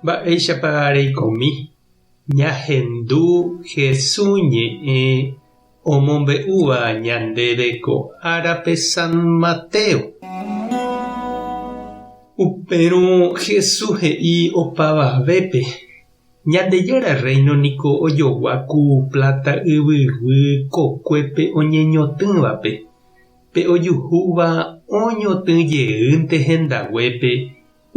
Mba'éichapa reikomi. Ñahendu Jesús ñe'ẽ omombe'úva ñandéve ko árape San Mateo. Upérõ Jesús he'i opavavépe. Ñandejára reino niko ojoguaku plata yvyguy kokuépe oñeñotỹvape. Pe ojuhúva oñotỹjeýnte hendaguépe.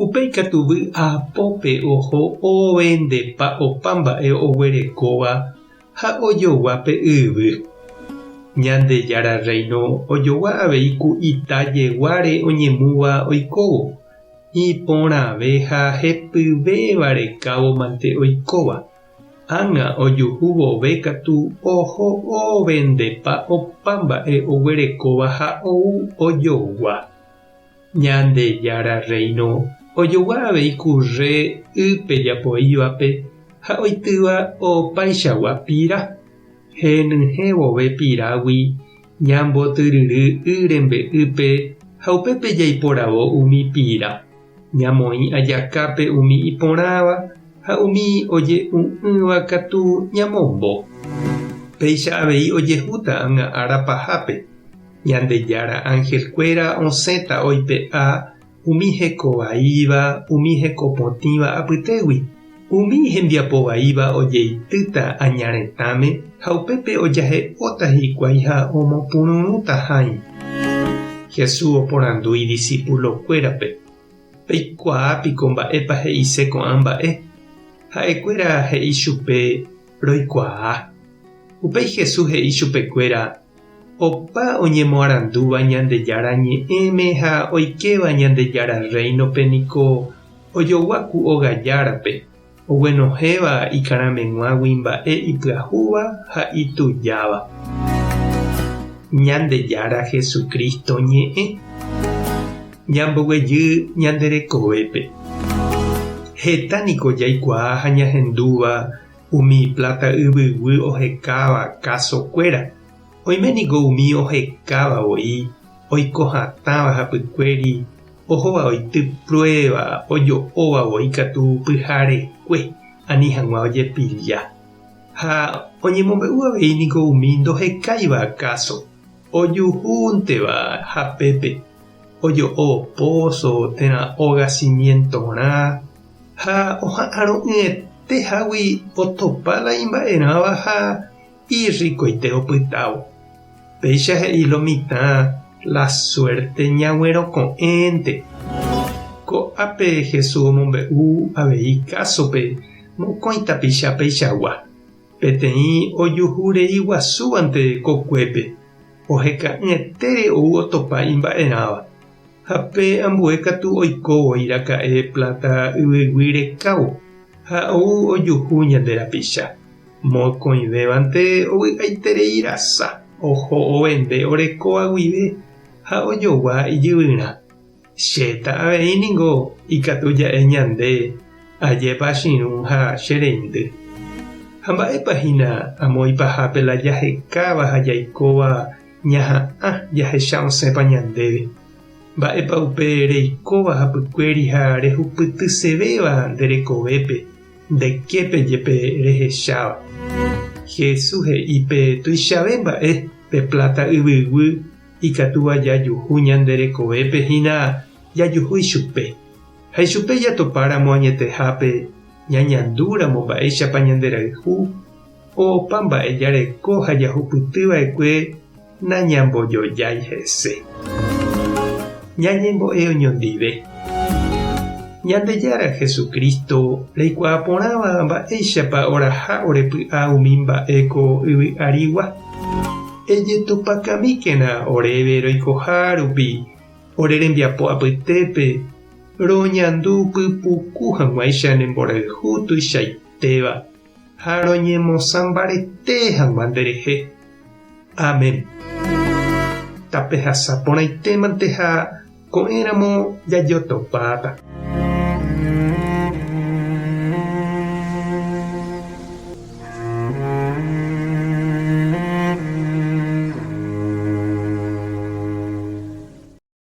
Upéi katu vy'apópe oho ovendepa opa mba'e oguerekóva ha ojoguápe yvy. Ñandejára reino ojogua avei ku itajeguáre oñemúva oikóvo. Iporãve ha hepyvéva rekávomante oikóva. Ág̃a ojuhu vove katu oho ovendepa opa mba'e oguerekóva ha ou ojogua. Ñandejára reino ojogua avei kurre ype japoívape ha oitýva opaichagua pira. Henyhẽ vove pirágui ñambotyryry y rembe'ýpe ha upépe jaiporavo umi pira. Ñamoĩ ajakápe umi iporãva ha umi oje'ũ'ỹva katu ñamombo. Péicha avei ojehúta ág̃a ára pahápe. Ñandejára ángelkuéra osẽta oipe'a umi hekovaíva, umi hekopotĩva apytégui. Umi hembiapovaíva ojeitýta añaretãme ha upépe ojahe'óta hikuái ha omopururũta hãi. Jesús oporandu idiscípulokuérape. Peikuaápiko mba'épa he'ise ko'ã mba'e. Ha'ekuéra he'i chupe roikuaa. Upéi Jesús he'i chupekuéra opa oñemoarandúva Ñandejára ñe'ẽme ha oikeva Ñandejára reinope niko ojoguaku ogajárape. Oguenohéva ikarameg̃uágui mba'e ipyahúva ha itujáva. Ñandejára Jesukristo ñe'ẽ. Ñamboguejy ñanderekovépe. Heta niko jaikuaa ha ñahendúva umi plata yvyguy ohekáva kásokuéra. Oime niko umi ohekávavoi oikohatãva hapykuéri ohóva oity prueba ojo'óvavoi katu pyharekue ani hag̃ua ojepija. Ha oñemombe'úvavei niko umi ndohekáiva káso. Ojuhúnteva hapépe. Ojo'ó pozo térã óga cimientorã ha oha'ãro'ỹetehágui otopa la imba'eráva ha irrikoite opytávo. Péicha he'i lo mitã la suerte ñag̃uerõko'ẽnte. Ko'ápe Jesús omombe'u avei kásope mokõi tapicha peichagua. Peteĩ ojuhurei guasúvante kokuépe. Oheka'ỹetére ou otopa imba'eráva. Hape ambue katu oikóvo iraka'e plata yvyguy rekávo ha ou ojuhu ñande rapicha. Mokõivévante ovy'aiterei irasa oho ovende orekóva guive ha ojogua ijyvyrã. Chéta avei ningo ikatu ja'e ñande ajépa chiru ha chereindy. Ha mba'épahína amo ipahápe la jahekáva ha jaikóva ñaha'ã jahecha osẽpa ñandéve. Mba'épa upe reikóva hapykuéri ha rehupytysevéva nderekovépe ndeképe jepe rehecháva. Jesús he'ípe tuichave mba'e pe plata yvyguy ikatúva jajuhu ñanderekovépe hína jajuhúi chupe. Ha ichupe jatopáramo añetehápe ñañandúramo mba'éichapa ñanderayhu opa mba'e jareko ha jahupytyva'ekue nañambojojái hese. Ñañembo'e oñondive. Ñandejára Jesukristo reikuaaporãva mba'éichapa oraha orepy'a umi mba'éko yvy'arigua. Ejetopakamíkena oréve roikoha rupi ore rembiapo apytépe roñandu pypuku hag̃uáicha nemborayhu tuichaitéva ha roñemosãmbarete hag̃ua nderehe. Amen. Tape hasapórãitémante ha ko'ẽramo jajotopáta.